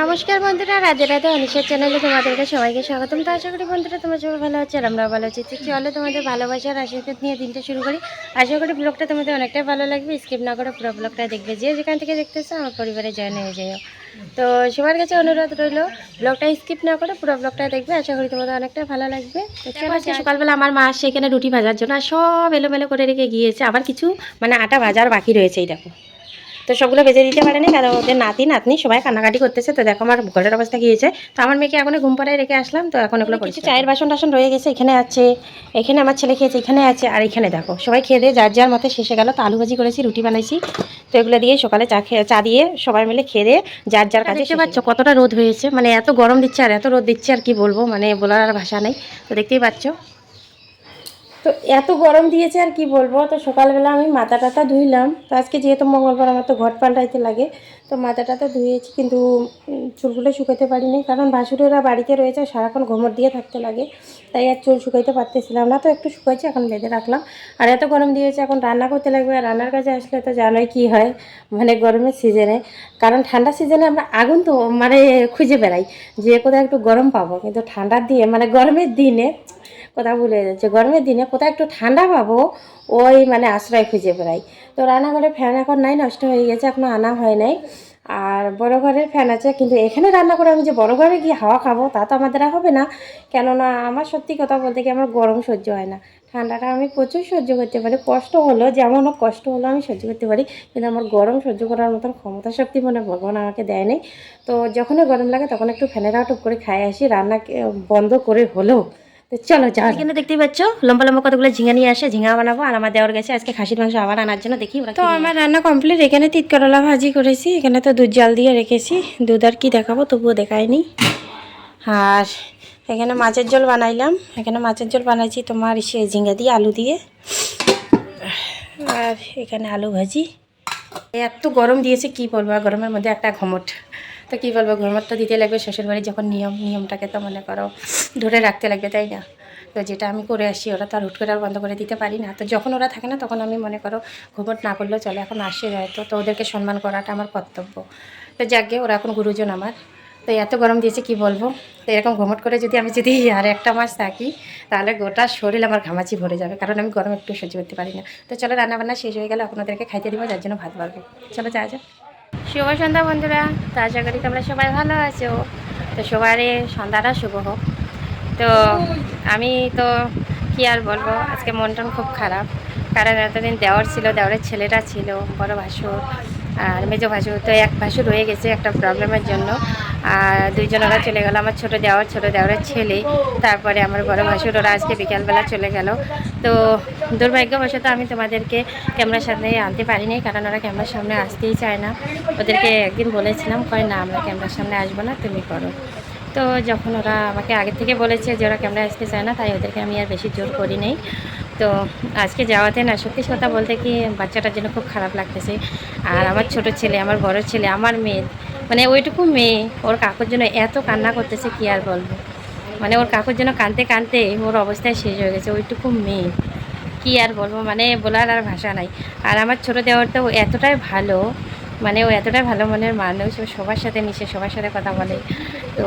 নমস্কার বন্ধুরা, রাধে রাধে। অনিশের চ্যানেলে তোমাদেরকে সবাইকে স্বাগতম। তো আশা করি বন্ধুরা তোমার সবাই ভালো আছে আর আমরা ভালো আছি। তো চলো তোমাদের ভালোবাসার আশীর্বাদ নিয়ে দিনটা শুরু করি। আশা করি ব্লগটা তোমাদের অনেকটাই ভালো লাগবে। স্কিপ না করে পুরো ব্লগটা দেখবে, যে যেখান থেকে দেখতেছো আমার পরিবারে জয়েন হয়ে যাও। তো সবার কাছে অনুরোধ রইল, ব্লগটা স্কিপ না করে পুরো ব্লগটা দেখবে। আশা করি তোমাদের অনেকটাই ভালো লাগবে। তো চলো, আজকে সকালবেলা আমার মা সেখানে রুটি ভাজার জন্য আর সব এলোমেলো করে রেখে গিয়েছে। আবার কিছু আটা ভাজার বাকি রয়েছে, এই দেখো। তো সবগুলো বেজে দিতে পারেনি, কারণ ওদের নাতি নাতনি সবাই কান্নাকাটি করতেছে। তো দেখো আমার ঘরের অবস্থা গিয়েছে। তো আমার মেয়েকে এখন ঘুম পাড়ায় রেখে আসলাম। তো এখন এগুলো কিছু চায়ের বাসন টাসন রয়ে গেছে, এখানে আছে, এখানে আমার ছেলে খেয়েছে, এখানে আছে, আর এখানে দেখো সবাই খেয়ে দিয়ে যার যার মতে শেষে গেল। তো আলু ভাজি করেছি, রুটি বানাইছি। তো এগুলো দিয়ে সকালে চা দিয়ে সবাই মিলে খেয়ে দিয়ে যার যার কাছে। দেখতে পাচ্ছ কতটা রোদ হয়েছে, এত গরম দিচ্ছে আর এত রোদ দিচ্ছে আর কি বলবো, বলার আর ভাষা নেই। তো দেখতেই পাচ্ছ, তো এত গরম দিয়েছে আর কি বলবো। তো সকালবেলা আমি মাথা টাথা ধুইলাম। তো আজকে যেহেতু মঙ্গলবার, আমার তো ঘট পাল্টাইতে লাগে। তো মাথা টাথা ধুয়েছি, কিন্তু চুলগুলো শুকাতে পারিনি, কারণ ভাসুরেরা বাড়িতে রয়েছে, সারাক্ষণ ঘুমট দিয়ে থাকতে লাগে, তাই আর চুল শুকাইতে পারতেছিলাম না। তো একটু শুকাইছি, এখন বেঁধে রাখলাম। আর এত গরম দিয়েছে, এখন রান্না করতে লাগবে। আর রান্নার কাছে আসলে তো জানোই কী হয়, গরমের সিজনে। কারণ ঠান্ডা সিজনে আমরা আগুন তো খুঁজে বেড়াই যে কোথাও একটু গরম পাবো, কিন্তু ঠান্ডার দিয়ে গরমের দিনে কথা ভুলে যাচ্ছে, গরমের দিনে কোথাও একটু ঠান্ডা পাবো, ওই আশ্রয় খুঁজে বেড়াই। তো রান্নাঘরে ফ্যান এখন নাই, নষ্ট হয়ে গেছে, এখনও আনা হয় নাই। আর বড় ঘরের ফ্যান আছে, কিন্তু এখানে রান্না করে আমি যে বড় ঘরে গিয়ে হাওয়া খাবো তা তো আমাদের হবে না। কেননা আমার সত্যি কথা বলতে কি, আমার গরম সহ্য হয় না। ঠান্ডাটা আমি প্রচুর সহ্য করতে পারি, কষ্ট হলো যেমন হোক, কষ্ট হলো আমি সহ্য করতে পারি, কিন্তু আমার গরম সহ্য করার মতন ক্ষমতা শক্তি ভগবান আমাকে দেয়নি। তো যখনই গরম লাগে তখন একটু ফ্যানের টুক করে খাই আসি, রান্না বন্ধ করে হলেও। তো চলো যাও। এখানে দেখতেই পাচ্ছ লম্বা লম্বা কতগুলো ঝিঙা নিয়ে আসে, ঝিঙা বানাবো। আর আমার দেওয়ার গেছে আজকে খাসির মাংস আবার আনার জন্য, দেখি ওরা। তো আমার রান্না কমপ্লিট। এখানে তিত করলা ভাজি করেছি, এখানে তো দুধ জাল দিয়ে রেখেছি, দুধ আর কি দেখাবো, তবুও দেখায়নি। আর এখানে মাছের ঝোল বানাইলাম, এখানে মাছের ঝোল বানাইছি তোমার সে ঝিঙা দিয়ে, আলু দিয়ে। আর এখানে আলু ভাজি। এত গরম দিয়েছে কি বলবো, আর গরমের মধ্যে একটা ঘমট। তো কী বলবো, ঘুমোরটা দিতে লাগবে, শ্বশুরবাড়ি যখন নিয়মটাকে তো করো ধরে রাখতে লাগবে, তাই না? তো যেটা আমি করে আসি, ওরা তো আর হুট করে আর বন্ধ করে দিতে পারি না। তো যখন ওরা থাকে না, তখন আমি ঘুমট না করলেও চলে, এখন আসে যায় তো ওদেরকে সম্মান করাটা আমার কর্তব্য। তো যাকে ওরা এখন গুরুজন আমার। তো এত গরম দিয়েছে কি বলবো। তো এরকম ঘুমট করে যদি আমি আর একটা মাস থাকি, তাহলে গোটা শরীর আমার ঘামাচি ভরে যাবে, কারণ আমি গরম একটু সহ্য করতে পারি না। তো চলো, রান্নাবান্না শেষ হয়ে গেলে আপনাদেরকে খাইতে দিব, যার জন্য ভাত বাড়বো। চলো যা যা। শুভ সন্ধ্যা বন্ধুরা, তো আশা করি তোমরা সবাই ভালো আছো। তো সবারই সন্ধ্যাটা শুভ হোক। তো আমি তো কী আর বলবো, আজকে মন টন খুব খারাপ, কারণ এতদিন দেওয়ার ছিল, দেওয়ারের ছেলেটা ছিল, বড় ভাসুর আর মেজো ভাসুর। তো এক ভাসুর রয়ে গেছে একটা প্রবলেমের জন্য, আর দুইজন ওরা চলে গেল। আমার ছোটো দেওয়ারের ছেলে, তারপরে আমার বড় ভাসুর, ওরা আজকে বিকালবেলা চলে গেল। তো দুর্ভাগ্যবশত আমি তোমাদেরকে ক্যামেরার সামনে আনতে পারিনি, কারণ ওরা ক্যামেরার সামনে আসতেই চায় না। ওদেরকে একদিন বলেছিলাম, কয় না আমরা ক্যামেরার সামনে আসবো না, তুমি করো। তো যখন ওরা আমাকে আগে থেকে বলেছে যে ওরা ক্যামেরা আসতে চায় না, তাই ওদেরকে আমি আর বেশি জোর করি নেই। তো আজকে যাওয়াতে না, সত্যি কথা বলতে কি, বাচ্চাটার জন্য খুব খারাপ লাগতেছে। আর আমার ছোট ছেলে, আমার বড় ছেলে, আমার মেয়ে, ওইটুকু মেয়ে ওর কাকুর জন্য এত কান্না করতেছে, কি আর বলবো। ওর কাকুর জন্য কাঁদতে কাঁদতে ওর অবস্থায় শেষ হয়ে গেছে, ওইটুকু মেয়ে, কি আর বলবো, বলার আর ভাষা নাই। আর আমার ছোটো দেওয়ারটা ও এতটাই ভালো, ও এতটাই ভালো মনের মানুষ, ও সবার সাথে মিশে, সবার সাথে কথা বলে। তো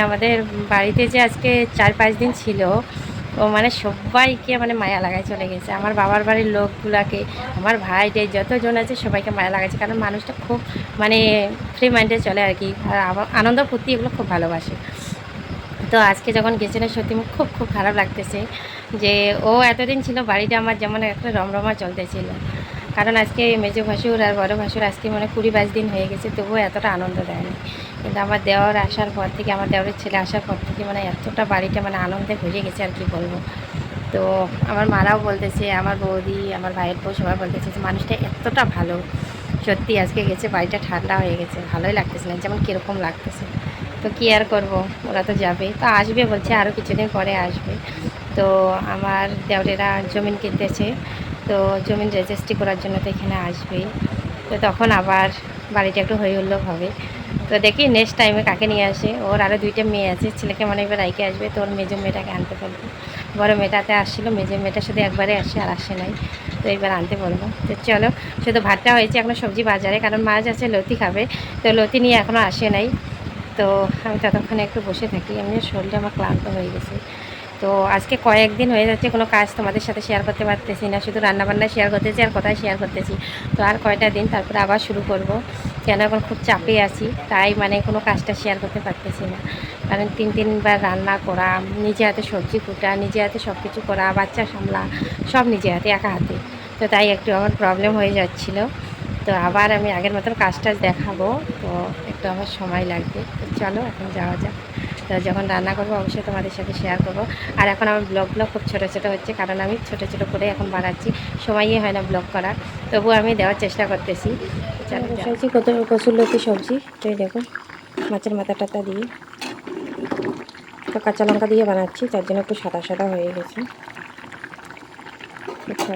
আমাদের বাড়িতে যে আজকে 4-5 দিন ছিল, ও সবাইকে মায়া লাগায় চলে গেছে। আমার বাবার বাড়ির লোকগুলাকে, আমার ভাইদের যতজন আছে সবাইকে মায়া লাগাচ্ছে, কারণ মানুষটা খুব ফ্রি মাইন্ডে চলে আর কি, আর আনন্দ ফুর্তি এগুলো খুব ভালোবাসে। তো আজকে যখন গেছিলেন, সত্যি মুখ খুব খুব খারাপ লাগতেছে যে ও এতদিন ছিল বাড়িটা আমার যেমন একটা রমরমা চলতেছিল। কারণ আজকে মেজো ভাসুর আর বড় ভাসুর আজকে 20-22 দিন হয়ে গেছে, তবুও এতটা আনন্দ দেয়নি। কিন্তু আমার দেওয়ার আসার পর থেকে, আমার দেওয়ারের ছেলে আসার পর থেকে এতটা বাড়িটা আনন্দে ভরে গেছে আর কি বলবো। তো আমার মারাও বলতেছে, আমার বৌদি, আমার ভাইয়ের বউ সবাই বলতেছে যে মানুষটা এতটা ভালো। সত্যি আজকে গেছে, বাড়িটা ঠান্ডা হয়ে গেছে, ভালোই লাগতেছে না, যেমন কীরকম লাগতেছে। তো কী আর করবো, ওরা তো যাবে, তো আসবে বলছে, আরও কিছুদিন পরে আসবে। তো আমার দেওরেরা জমিন কিনতেছে, তো জমিন রেজিস্ট্রি করার জন্য তো এখানে আসবে। তো তখন আবার বাড়িটা একটু হই হুল্লোড় হবে। তো দেখি নেক্সট টাইমে কাকে নিয়ে আসে। ওর আরও 2টা মেয়ে আছে, ছেলেকে এবার রাইকে আসবে, তো ওর মেজো মেয়েটাকে আনতে বলবো। বড় মেয়েটাতে আসছিলো, মেজো মেয়েটার সাথে একবারে আসে, আর আসে নাই, তো এবার আনতে বলবো। তো চলো, শুধু ভাতটা হয়েছে, এখনও সবজি বাজারে, কারণ মাছ আছে, লতি খাবে, তো লতি নিয়ে এখনও আসে নাই। তো আমি ততক্ষণে একটু বসে থাকি, এমনি শরীরটা আমার ক্লান্ত হয়ে গেছে। তো আজকে কয়েকদিন হয়ে যাচ্ছে কোনো কাজ তোমাদের সাথে শেয়ার করতে পারতেছি না, শুধু রান্নাবান্না শেয়ার করতেছি আর কোথায় শেয়ার করতেছি। তো আর কয়টা দিন তারপরে আবার শুরু করব, কেন এখন খুব চাপে আছি, তাই মানে কোনো কাজটা শেয়ার করতে পারতেছি না। কারণ 3-3বার রান্না করা, নিজে হাতে সবজি কুটা, নিজে হাতে সব কিছু করা, বাচ্চা সামলা, সব নিজে হাতে একা হাতে। তো তাই একটু আমার প্রবলেম হয়ে যাচ্ছিলো। তো আবার আমি আগের মতন কাজটা দেখাবো, তো একটু আমার সময় লাগবে। তো চলো এখন যাওয়া যাক। তো যখন রান্না করবো অবশ্যই তোমাদের সাথে শেয়ার করবো। আর এখন আমার ব্লগগুলো খুব ছোটো ছোটো হচ্ছে, কারণ আমি ছোটো ছোটো করে এখন বানাচ্ছি, সময়ই হয় না ব্লগ করার, তবুও আমি দেওয়ার চেষ্টা করতেছি। চলো বসাইছি কচুরলতি সবজি, তো এই দেখো মাছের মাথা টাতা দিয়ে, তো কাঁচা লঙ্কা দিয়ে বানাচ্ছি, তার জন্য একটু সাদা সাদা হয়ে গেছে।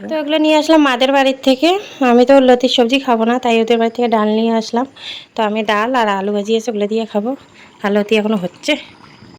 তো এগুলো নিয়ে আসলাম মাদের বাড়ির থেকে। আমি তো লতির সবজি খাবো না, তাই ওদের বাড়ি থেকে ডাল নিয়ে আসলাম। তো আমি ডাল আর আলু ভাজিয়ে সেগুলো দিয়ে খাবো। আর লতি এখনও হচ্ছে।